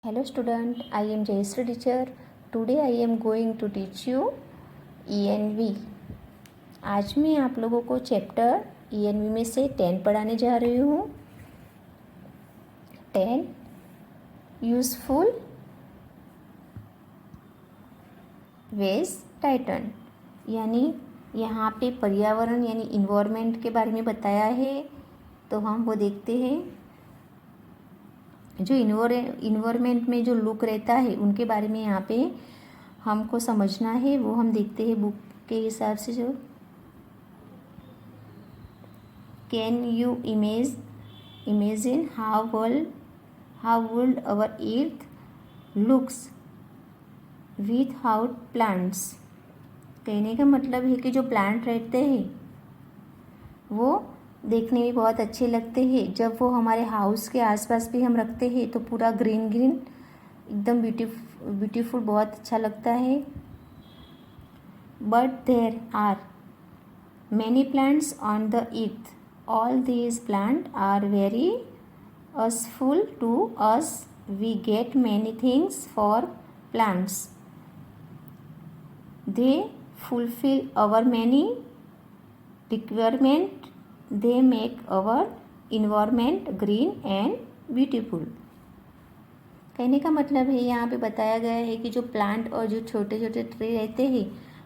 Hello student, I am Jayashree teacher. Today I am going to teach you ENV. आज मैं आप लोगों को चैप्टर ENV में से 10 पढ़ाने जा रही हूँ। 10 यूज़फुल वेज टाइटन, यानी यहाँ पे पर्यावरण यानी इन्वायरमेंट के बारे में बताया है। तो हम वो देखते हैं। जो इन्वायरमेंट में जो लुक रहता है उनके बारे में यहाँ पे हमको समझना है, वो हम देखते हैं बुक के हिसाब से। जो can you imagine how would our earth looks without plants. कहने का मतलब है कि जो प्लांट रहते हैं वो देखने में बहुत अच्छे लगते हैं। जब वो हमारे हाउस के आसपास भी हम रखते हैं तो पूरा ग्रीन ग्रीन एकदम ब्यूटीफुल बहुत अच्छा लगता है। But there are many plants on the earth. All these plant are very useful to us. We get many things for plants. They fulfil our many requirement. They make our environment green and beautiful। कहने का मतलब है यहाँ पे बताया गया है कि जो प्लांट और जो छोटे छोटे ट्री रहते हैं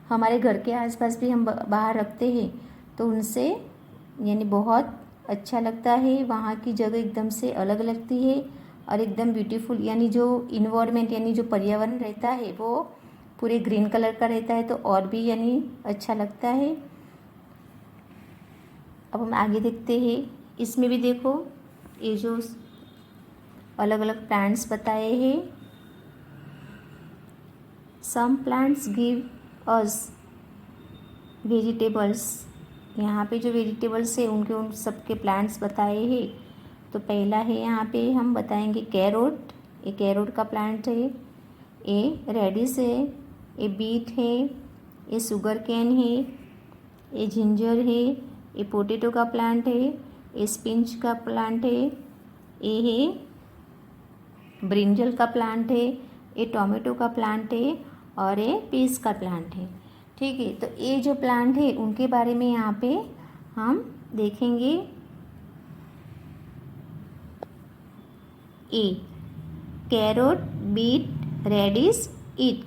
हमारे घर के आसपास भी हम बाहर रखते हैं तो उनसे यानी बहुत अच्छा लगता है। वहाँ की जगह एकदम से अलग लगती है और एकदम ब्यूटीफुल, यानी जो इन्वायरमेंट यानी जो पर्यावरण रहता है वो पूरे ग्रीन कलर का रहता है तो और भी यानी अच्छा लगता है। अब हम आगे देखते हैं। इसमें भी देखो ये जो अलग अलग प्लांट्स बताए हैं। Some plants give us vegetables. यहाँ पे जो वेजिटेबल्स है उनके उन सबके प्लांट्स बताए हैं। तो पहला है यहाँ पे हम बताएंगे कैरोट। ये कैरोट का प्लांट है। ये रेडिश है। ये बीट है। ये शुगर कैन है। ये जिंजर है। ये पोटैटो का प्लांट है। ये स्पिंच का प्लांट है। ये है ब्रिंजल का प्लांट है। ये टोमेटो का प्लांट है और ये पीस का प्लांट है। ठीक है, तो ये जो प्लांट है उनके बारे में यहाँ पे हम देखेंगे। A carrot, beet, radish, it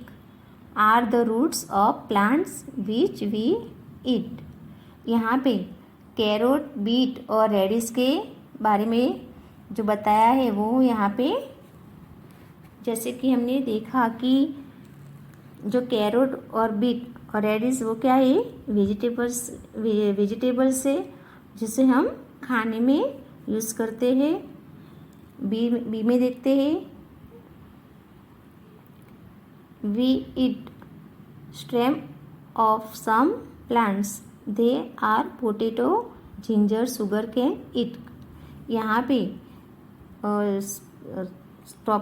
are the roots of plants which we eat. यहाँ पे कैरोट, बीट और रेडिश के बारे में जो बताया है वो यहाँ पे जैसे कि हमने देखा कि जो कैरोट और बीट और रेडिश वो क्या है, वेजिटेबल्स है जिसे हम खाने में यूज़ करते हैं। बी में देखते हैं we eat stem of some plants. They are potato, ginger, sugar cane, etc. यहाँ पे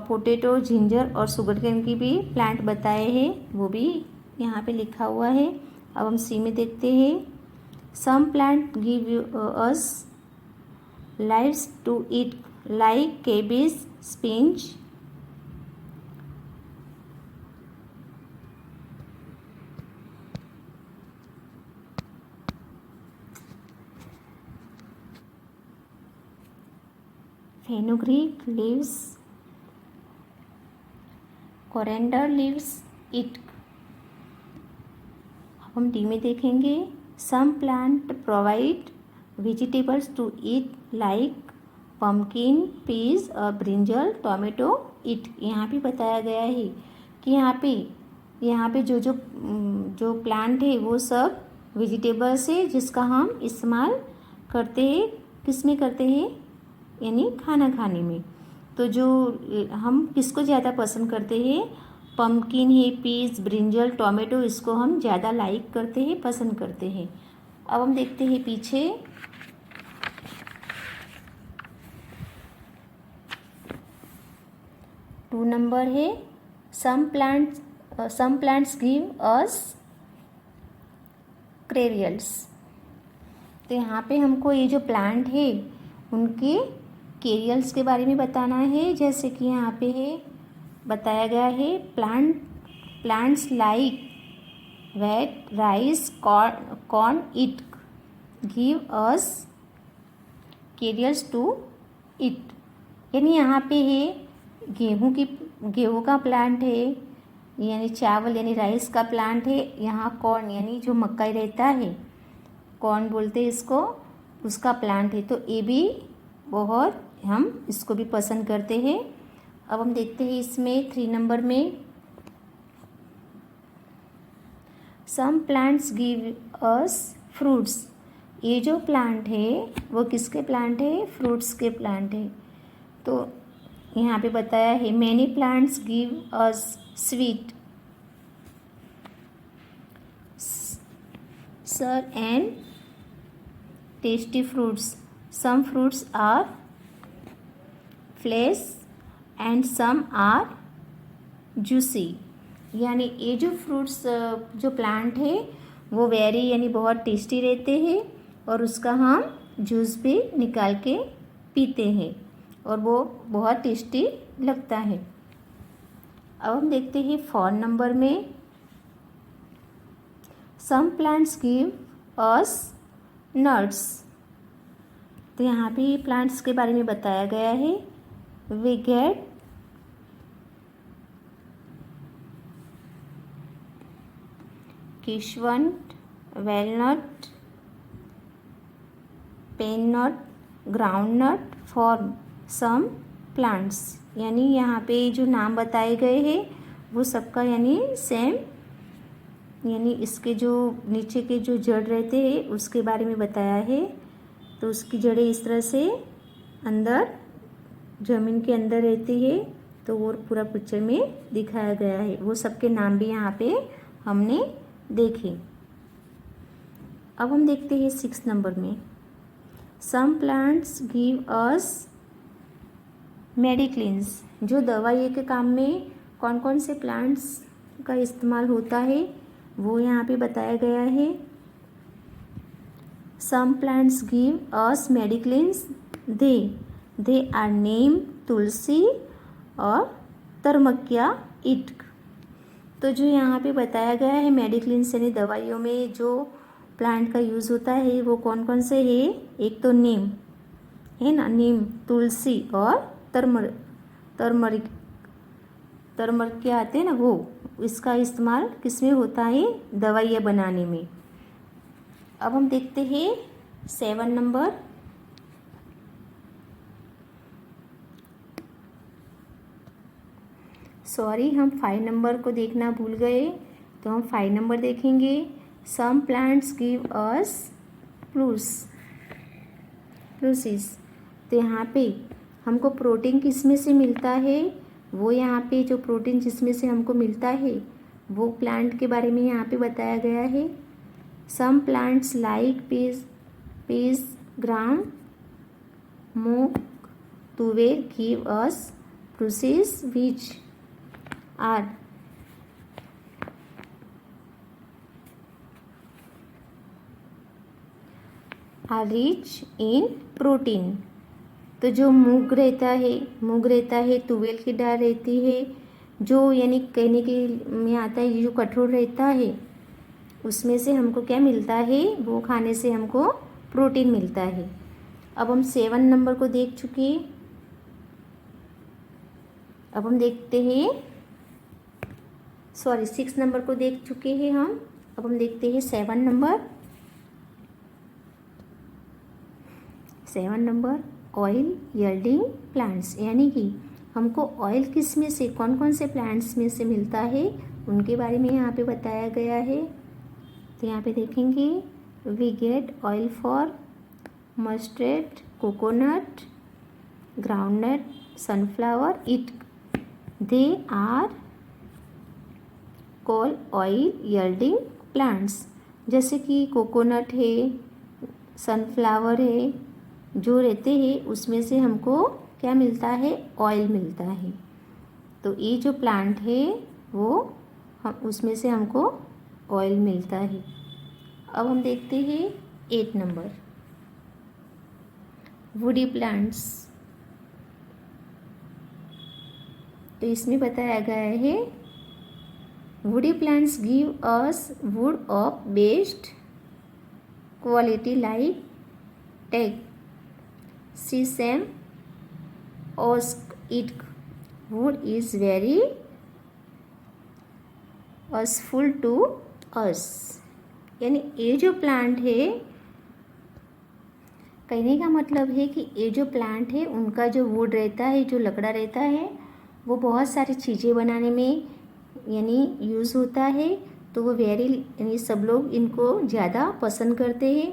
पोटैटो, जिंजर और शुगर कैन की भी प्लांट बताए हैं, वो भी यहाँ पे लिखा हुआ है। अब हम सी में देखते हैं। Some plant give us leaves to eat like cabbage, spinach. Fenugreek leaves, coriander leaves, etc. हम डी में देखेंगे। Some plant provide vegetables to eat like pumpkin, peas और ब्रिंजल, टोमेटो, इट। यहाँ भी बताया गया है कि यहाँ पे जो प्लांट है वो सब वेजिटेबल्स है जिसका हम इस्तेमाल करते हैं। किस में करते हैं, यानी खाना खाने में। तो जो हम किसको ज़्यादा पसंद करते हैं, पम्पकिन है, पीस, ब्रिंजल, टोमेटो, इसको हम ज़्यादा लाइक करते हैं, पसंद करते हैं। अब हम देखते हैं पीछे। टू नंबर है सम प्लांट्स गिव अस क्रेरियल्स। तो यहाँ पे हमको ये जो प्लांट है उनके कैरियल्स के बारे में बताना है। जैसे कि यहाँ पे है बताया गया है plants like wheat, rice, corn etc give us cereals to eat. यानी यहाँ पे है गेहूँ का प्लांट है, यानी चावल यानी राइस का प्लांट है। यहाँ कॉर्न यानी जो मकई रहता है, कॉर्न बोलते हैं इसको, उसका प्लांट है। तो ये भी बहुत हम इसको भी पसंद करते हैं। अब हम देखते हैं इसमें 3 नंबर में, some plants give us fruits. ये जो प्लांट है वो किसके प्लांट है? फ्रूट्स के प्लांट है। तो यहाँ पे बताया है many plants give us sweet sour and tasty fruits. Some fruits are flesh and some are juicy. यानी ये जो फ्रूट्स जो प्लांट है वो वेरी यानी बहुत टेस्टी रहते हैं और उसका हम जूस भी निकाल के पीते हैं और वो बहुत टेस्टी लगता है। अब हम देखते हैं 4 नंबर में, some plants give us nuts. तो यहाँ पे प्लांट्स के बारे में बताया गया है। We get cashew nut, walnut, peanut, groundnut for some plants. यानी यहाँ पे जो नाम बताए गए हैं वो सबका यानी सेम, यानी इसके जो नीचे के जो जड़ रहते हैं उसके बारे में बताया है। तो उसकी जड़ें इस तरह से अंदर ज़मीन के अंदर रहती है। तो वो पूरा पिक्चर में दिखाया गया है। वो सबके नाम भी यहाँ पे हमने देखे। अब हम देखते हैं 6 नंबर में, सम प्लांट्स गिव अस मेडिक्लिन्स। जो दवाई के काम में कौन कौन से प्लांट्स का इस्तेमाल होता है वो यहाँ पे बताया गया है। Some plants give us medicines, they are name tulsi और तरमकिया इटक। तो जो यहाँ पे बताया गया है मेडिक्लिन्स यानी दवाइयों में जो प्लांट का यूज़ होता है वो कौन कौन से है? एक तो नीम है ना, नीम, तुलसी और तरमरिक क्या आते हैं ना, वो इसका इस्तेमाल किस में होता है? दवाइयाँ बनाने में। अब हम देखते हैं 7 नंबर, सॉरी हम 5 नंबर को देखना भूल गए, तो हम 5 नंबर देखेंगे। Some plants give us pulses. तो यहाँ पे हमको प्रोटीन किस में से मिलता है? वो यहाँ पे जो प्रोटीन जिसमें से हमको मिलता है वो प्लांट के बारे में यहाँ पे बताया गया है। Some plants like peas, gram, moong, tuvar give us pulses which are rich in protein. तो जो मूंग रहता है, तुवेल की दाल रहती है, जो यानी कहने के में आता है ये जो कठोर रहता है उसमें से हमको क्या मिलता है? वो खाने से हमको प्रोटीन मिलता है। अब हम 7 नंबर को देख चुके, अब हम देखते हैं 6 नंबर को देख चुके हैं हम। अब हम देखते हैं 7 number. 7 number oil yielding plants, यानी कि हमको ऑयल किस में से, कौन कौन से प्लांट्स में से मिलता है उनके बारे में यहाँ पे बताया गया है। तो यहाँ पे देखेंगे, we get oil for mustard, coconut, groundnut, sunflower, etc they are call oil yielding plants. जैसे कि कोकोनट है, सनफ्लावर है, जो रहते हैं उसमें से हमको क्या मिलता है? ऑयल मिलता है। तो ये जो प्लांट है वो हम उसमें से हमको ऑयल मिलता है। अब हम देखते हैं 8 नंबर, वुडी प्लांट्स। तो इसमें बताया गया है woody plants give us wood of best quality like teak sheesham ओस्क it wood is very useful to us. यानी ये जो प्लांट है, कहने का मतलब है कि ये जो प्लांट है उनका जो वुड रहता है, जो लकड़ा रहता है, वो बहुत सारी चीज़ें बनाने में यानी यूज़ होता है। तो वो वेरी यानी सब लोग इनको ज़्यादा पसंद करते हैं।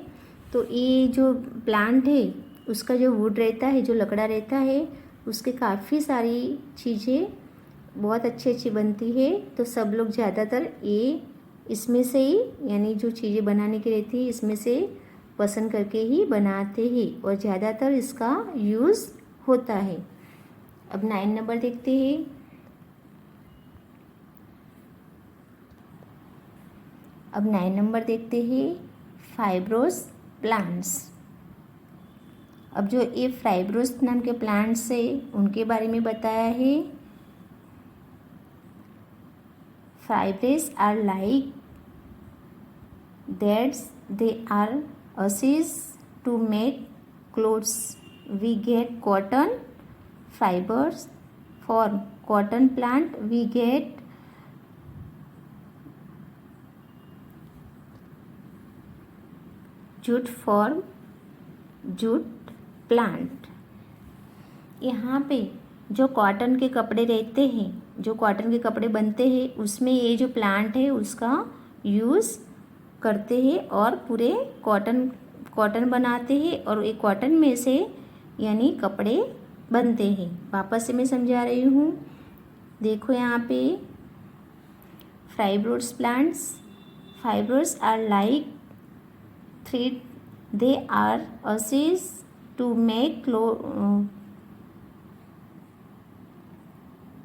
तो ये जो प्लांट है उसका जो वुड रहता है, जो लकड़ा रहता है, उसके काफ़ी सारी चीज़ें बहुत अच्छी अच्छी बनती है। तो सब लोग ज़्यादातर ये इसमें से ही यानी जो चीज़ें बनाने की रहती है इसमें से पसंद करके ही बनाते हैं और ज़्यादातर इसका यूज़ होता है। अब 9 नंबर देखते हैं। अब 9 नंबर देखते हैं फाइब्रोस प्लांट्स। अब जो ये फाइब्रोस नाम के प्लांट्स है उनके बारे में बताया है। Fibres are like that they are used to make clothes. We get cotton fibers. For cotton plant we get jute for jute plant। यहाँ पे जो कॉटन के कपड़े रहते हैं, जो कॉटन के कपड़े बनते हैं, उसमें ये जो प्लांट है उसका यूज़ करते हैं और पूरे कॉटन बनाते हैं और एक कॉटन में से यानी कपड़े बनते हैं। वापस से मैं समझा रही हूँ, देखो यहाँ पे fibrous plants. Fibrous are like thread, they are uses to make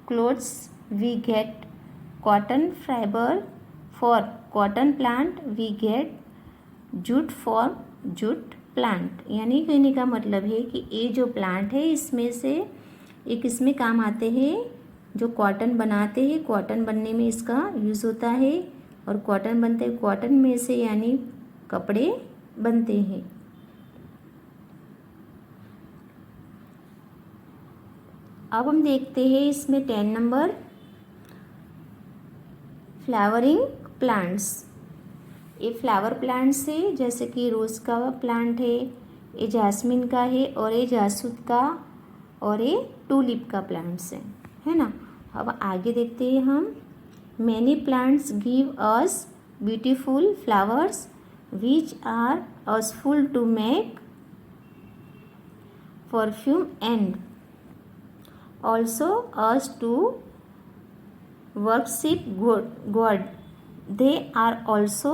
clothes. We get cotton fiber for cotton plant. We get jute for jute plant। यानी कहने का मतलब है कि ये जो प्लांट है इसमें से एक इसमें काम आते हैं, जो कॉटन बनाते हैं, कॉटन बनने में इसका यूज़ होता है और कॉटन बनते हैं, कॉटन में से यानी कपड़े बनते हैं। अब हम देखते हैं इसमें 10 नंबर फ्लावरिंग प्लांट्स। ये फ्लावर प्लांट्स है, जैसे कि रोज़ का प्लांट है, ये जास्मिन का है और ये जासूद का और ये टूलिप का प्लांट्स है ना। अब आगे देखते हैं हम। Many plants give us beautiful flowers which are useful to make perfume and also us to worship God. They are also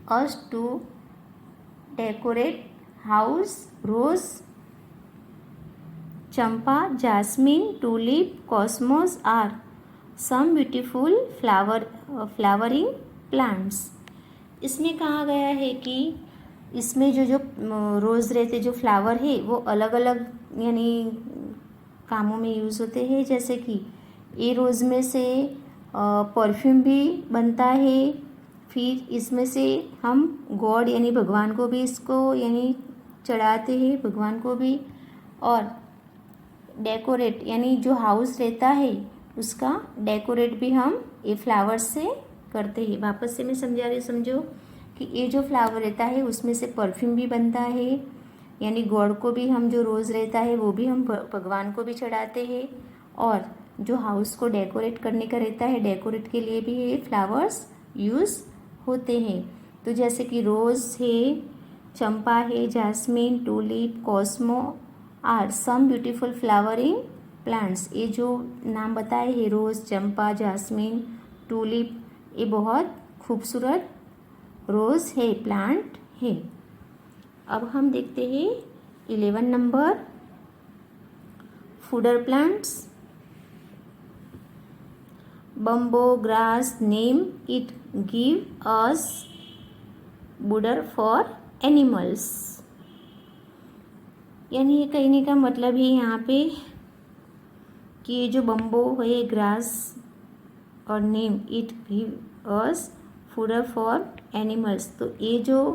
us to decorate house. Rose, champa, jasmine, tulip, cosmos are some beautiful flowering plants। इसमें कहा गया है कि इसमें जो रोज़ रहते जो flower है वो अलग अलग यानी कामों में यूज़ होते हैं। जैसे कि ये रोज़ में से परफ्यूम भी बनता है, फिर इसमें से हम गॉड यानी भगवान को भी इसको यानी चढ़ाते हैं, भगवान को भी। और डेकोरेट यानी जो हाउस रहता है उसका डेकोरेट भी हम ये फ्लावर से करते हैं। वापस से मैं समझा रही, समझो कि ये जो फ्लावर रहता है उसमें से परफ्यूम भी बनता है, यानी गॉड को भी हम जो रोज़ रहता है वो भी हम भगवान को भी चढ़ाते हैं। और जो हाउस को डेकोरेट करने का रहता है, डेकोरेट के लिए भी ये फ्लावर्स यूज़ होते हैं। तो जैसे कि रोज़ है, चंपा है, jasmine, tulip, cosmos are some beautiful flowering plants. ये जो नाम बताए हैं, रोज़, चंपा, जास्मिन, टूलिप, ये बहुत खूबसूरत रोज़ है, प्लांट है। अब हम देखते हैं 11 number fodder plants. Bamboo, grass, neem, it give us fodder for animals. यानी ये कहने का मतलब है यहाँ पे कि ये जो बम्बो है ग्रास और neem it give us food for animals. तो ये जो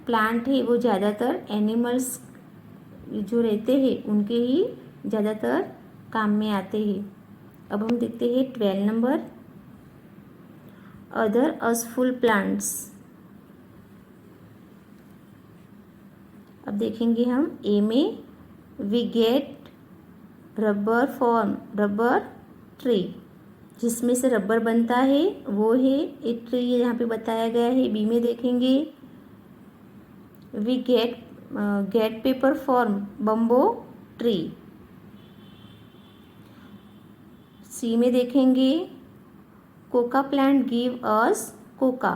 प्लांट है वो ज़्यादातर एनिमल्स जो रहते हैं उनके ही ज़्यादातर काम में आते हैं। अब हम देखते हैं 12 नंबर, अदर यूजफुल प्लांट्स। अब देखेंगे हम ए में we get rubber from rubber tree, जिसमें से रबर बनता है वो है एक ट्री यहाँ पे बताया गया है। बी में देखेंगे we get paper from bamboo tree. C में देखेंगे cocoa plant give us cocoa.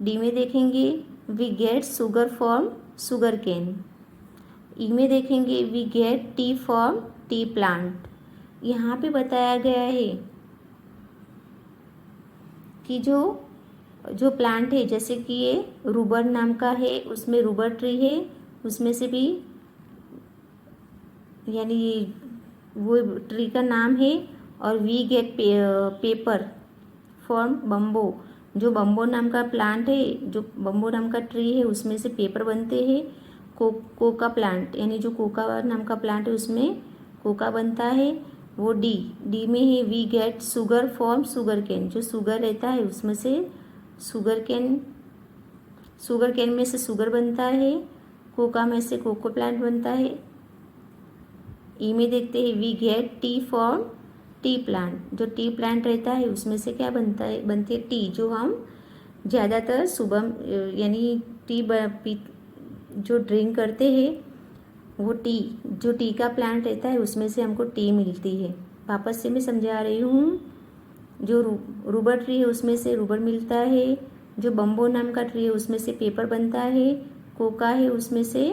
D में देखेंगे we get sugar from sugar cane. E में देखेंगे we get tea from tea plant. यहाँ पे बताया गया है कि जो प्लांट है जैसे कि ये रूबर नाम का है, उसमें रूबर ट्री है, उसमें से भी यानी वो ट्री का नाम है। और we get paper from bamboo, जो बम्बो नाम का प्लांट है, जो बम्बो नाम का ट्री है उसमें से पेपर बनते हैं। कोका प्लांट यानी जो कोका नाम का प्लांट है उसमें कोका बनता है वो डी में है we get sugar from sugar cane, जो शुगर रहता है उसमें से शुगर केन में से शुगर बनता है, कोका में से कोको प्लांट बनता है। ई में देखते हैं we get tea from tea plant, जो टी प्लांट रहता है उसमें से क्या बनती है टी, जो हम ज़्यादातर सुबह यानी जो ड्रिंक करते हैं वो जो टी का प्लांट रहता है उसमें से हमको टी मिलती है। वापस से मैं समझा रही हूँ, जो रूबर ट्री है उसमें से रूबर मिलता है, जो बम्बो नाम का ट्री है उसमें से पेपर बनता है, कोका है उसमें से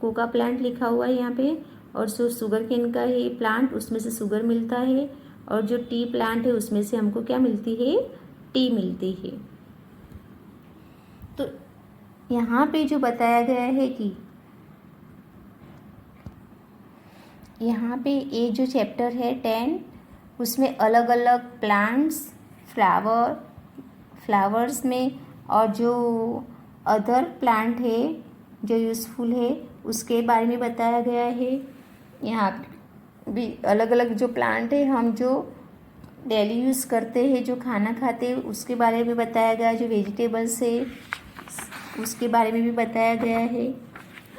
कोका प्लांट लिखा हुआ है यहाँ पे, और जो शुगर केन का है प्लांट उसमें से शुगर मिलता है, और जो टी प्लांट है उसमें से हमको क्या मिलती है टी मिलती है। तो यहाँ पे जो बताया गया है कि यहाँ पे ये जो चैप्टर है 10 उसमें अलग अलग प्लांट्स फ्लावर्स में और जो अदर प्लांट है जो यूज़फुल है उसके बारे में बताया गया है। यहाँ भी अलग अलग जो प्लांट है हम जो डेली यूज़ करते हैं, जो खाना खाते हैं उसके बारे में बताया गया है, जो वेजिटेबल्स है उसके बारे में भी बताया गया है,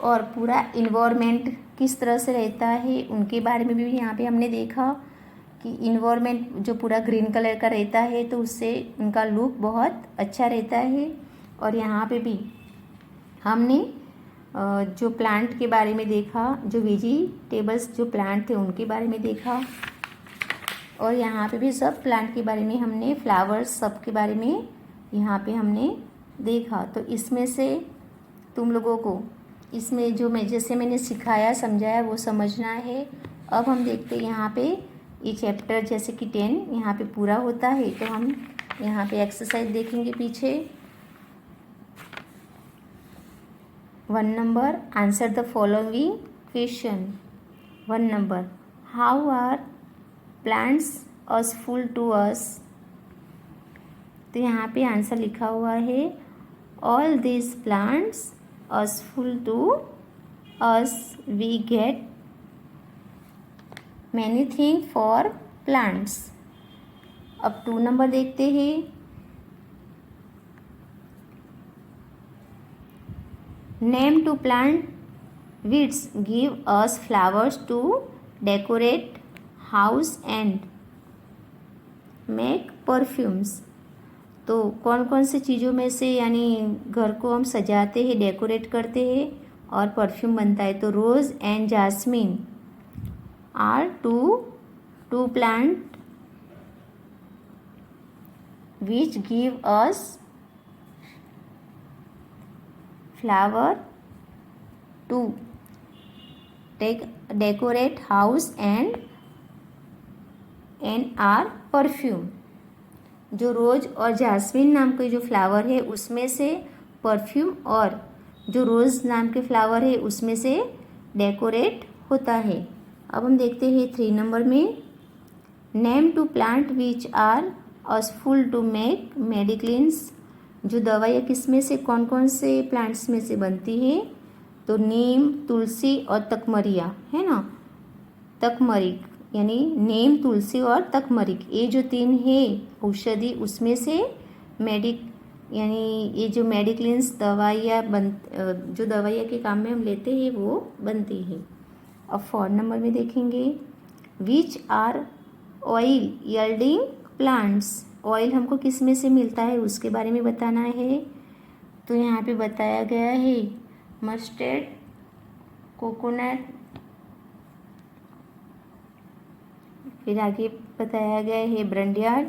और पूरा इन्वायरमेंट किस तरह से रहता है उनके बारे में भी यहाँ पे हमने देखा कि इन्वायरमेंट जो पूरा ग्रीन कलर का रहता है तो उससे उनका लुक बहुत अच्छा रहता है। और यहाँ पे भी हमने जो प्लांट के बारे में देखा, जो वेजिटेबल्स जो प्लांट थे उनके बारे में देखा, और यहाँ पे भी सब प्लांट के बारे में हमने फ्लावर्स सब के बारे में यहाँ पे हमने देखा। तो इसमें से तुम लोगों को इसमें जो जैसे मैंने सिखाया समझाया वो समझना है। अब हम देखते हैं यहाँ पे ये चैप्टर जैसे कि 10 यहाँ पे पूरा होता है, तो हम यहाँ पे एक्सरसाइज देखेंगे पीछे। 1 नंबर आंसर द फॉलोइंग क्वेश्चन। 1 नंबर how are plants useful to us. तो यहाँ पे आंसर लिखा हुआ है all this plants useful to us, we get many things for plants। अब 2 नंबर देखते हैं। Name two plant which give us flowers to decorate house and make perfumes। तो कौन कौन से चीज़ों में से यानी घर को हम सजाते हैं डेकोरेट करते हैं और परफ्यूम बनता है। तो rose and jasmine are two plant which give us flower to decorate house and our perfume. जो रोज़ और जास्मिन नाम के जो फ्लावर है उसमें से परफ्यूम, और जो रोज़ नाम के फ्लावर है उसमें से डेकोरेट होता है। अब हम देखते हैं 3 नंबर में name two plant which are useful to make medicines. जो दवाइयाँ किस में से, कौन कौन से प्लांट्स में से बनती है? तो नीम, तुलसी और तकमरिया, है ना। तकमरिक यानी नीम, तुलसी और तकमरिक, ये जो 3 है औषधि, उसमें से यानी ये जो मेडिसिन्स दवाइयाँ जो दवाइयाँ के काम में हम लेते हैं वो बनती है। अब 4 नंबर में देखेंगे, which are oil yielding plants. Oil हमको किस में से मिलता है उसके बारे में बताना है। तो यहाँ पे बताया गया है मस्टर्ड, कोकोनट, फिर आगे बताया गया है ब्रंडियार्ड,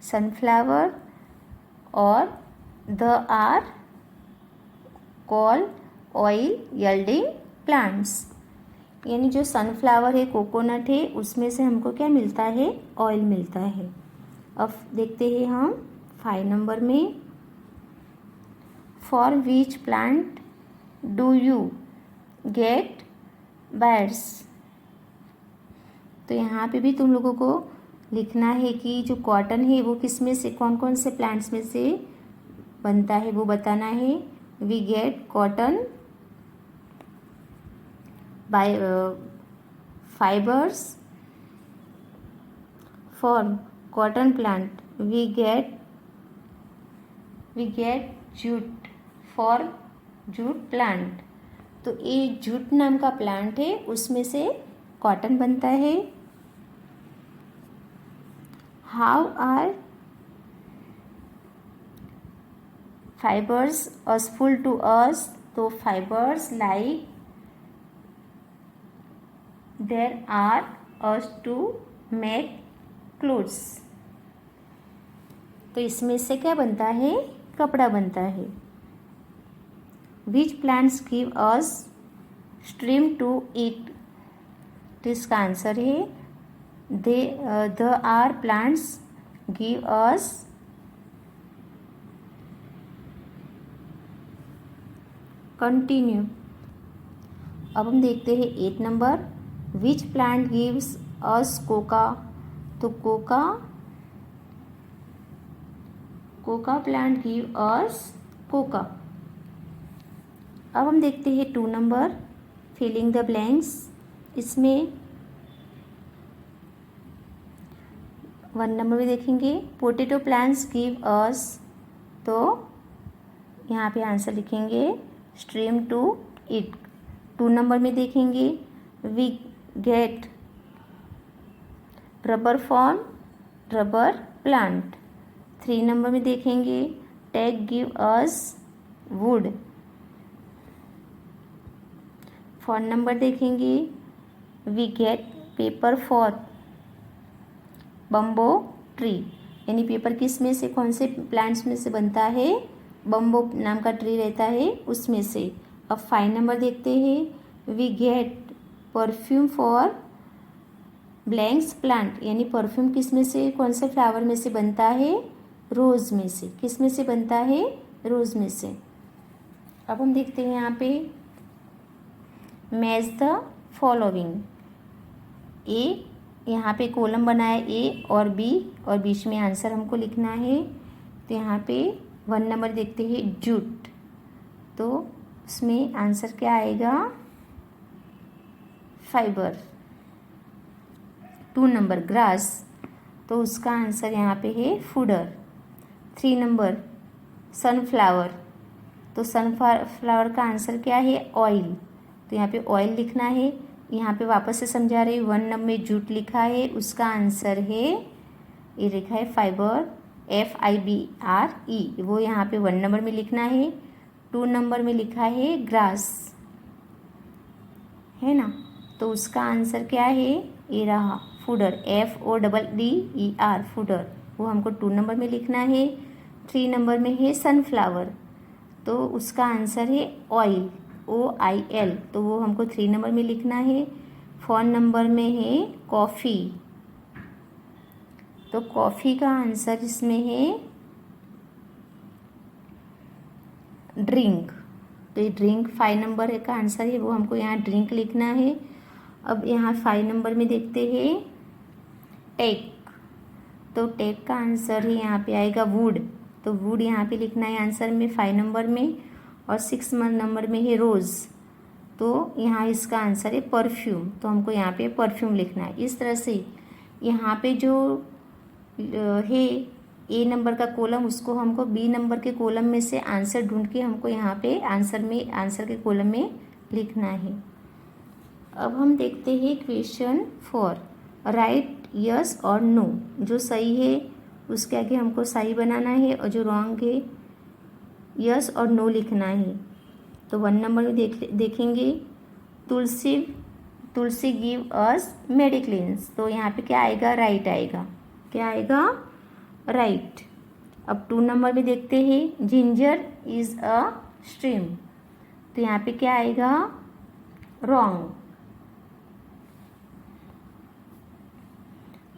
सनफ्लावर और they are call oil yielding plants. यानी जो सनफ्लावर है, कोकोनट है, उसमें से हमको क्या मिलता है? ऑयल मिलता है। अब देखते हैं हम 5 नंबर में, for which plant do you get birds. तो यहाँ पे भी तुम लोगों को लिखना है कि जो कॉटन है वो किस में से, कौन कौन से प्लांट्स में से बनता है वो बताना है। We get cotton by fibers from cotton plant. We get jute for jute plant. तो ये जूट नाम का प्लांट है, उसमें से कॉटन बनता है। How are fibers useful to us. तो fibers like there are us to make clothes. तो इसमें से क्या बनता है? कपड़ा बनता है। Which plants give us stream to eat. तो इसका आंसर है the are plants give us continue. अब हम देखते हैं 8 number, which plant gives us cocoa. तो cocoa plant give us cocoa. अब हम देखते हैं 2 नंबर, फिलिंग द ब्लैंक्स। इसमें 1 नंबर में देखेंगे, पोटैटो प्लांट्स गिव अस। तो यहाँ पे आंसर लिखेंगे स्ट्रीम टू इट। 2 नंबर में देखेंगे, we get rubber from rubber plant. 3 number में देखेंगे, teak give us wood. 4 number देखेंगे, we get paper for bamboo tree. यानी पेपर किस में से, कौन से प्लांट्स में से बनता है? बम्बो नाम का ट्री रहता है उसमें से। अब 5 नंबर देखते हैं, we get perfume for blanks plant. यानी परफ्यूम किस में से, कौन से फ्लावर में से बनता है? रोज़ में से। किस में से बनता है? रोज़ में से। अब हम देखते हैं यहाँ पे, मैच द फॉलोइंग। ए, यहाँ पे कॉलम बनाया ए और बी, और बीच में आंसर हमको लिखना है। तो यहाँ पे 1 नंबर देखते हैं, जूट। तो उसमें आंसर क्या आएगा? फाइबर। 2 नंबर ग्रास, तो उसका आंसर यहाँ पे है फूडर। 3 नंबर सनफ्लावर, तो सनफ्लावर का आंसर क्या है? ऑयल। तो यहाँ पे ऑयल लिखना है। यहाँ पे वापस से समझा रही, 1 नंबर में जूट लिखा है, उसका आंसर है, ये लिखा है फाइबर, FIBRE, वो यहाँ पे 1 नंबर में लिखना है। 2 नंबर में लिखा है ग्रास, है ना। तो उसका आंसर क्या है? ये रहा फूडर, FODDER, फूडर, वो हमको 2 नंबर में लिखना है। 3 नंबर में है सनफ्लावर, तो उसका आंसर है ऑयल, OIL, तो वो हमको 3 नंबर में लिखना है। 4 नंबर में है कॉफ़ी, तो कॉफ़ी का आंसर इसमें है ड्रिंक। तो ये ड्रिंक 5 नंबर का आंसर है, वो हमको यहाँ ड्रिंक लिखना है। अब यहाँ 5 नंबर में देखते हैं टेक। तो टेक का आंसर ही यहाँ पे आएगा वुड। तो वुड यहाँ पे लिखना है आंसर में 5 नंबर में। और 6 नंबर में है रोज़। तो यहाँ इसका आंसर है परफ्यूम। तो हमको यहाँ पे परफ्यूम लिखना है। इस तरह से यहाँ पे जो है ए नंबर का कॉलम, उसको हमको बी नंबर के कॉलम में से आंसर ढूंढ के हमको यहाँ पे आंसर के कॉलम में लिखना है। अब हम देखते हैं क्वेश्चन 4, राइट यस और नो। जो सही है उसके आगे हमको सही बनाना है और जो रॉन्ग है यस और नो लिखना है। तो 1 नंबर में देखेंगे तुलसी गिव अस मेडिक्लेंस। तो यहाँ पे क्या आएगा? राइट आएगा। क्या आएगा? राइट। अब 2 नंबर में देखते हैं जिंजर इज़ अ स्ट्रीम। तो यहाँ पे क्या आएगा? रॉन्ग।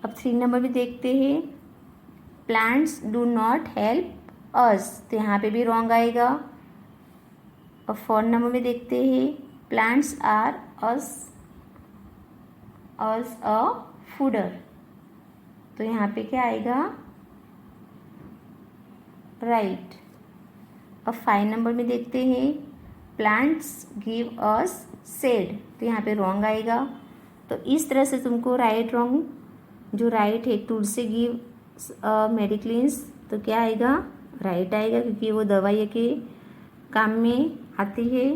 अब 3 नंबर में देखते हैं plants do not help us. तो यहाँ पे भी रॉन्ग आएगा। और 4 नंबर में देखते हैं plants are as a fodder. तो यहाँ पे क्या आएगा? राइट। अब 5 नंबर में देखते हैं प्लांट्स गिव अस शेड। तो यहाँ पे रॉन्ग आएगा। तो इस तरह से तुमको राइट रॉन्ग, जो राइट है तुलसी गिव मेडिक्लेंस, तो क्या आएगा? राइट आएगा, क्योंकि वो दवाई के काम में आती है।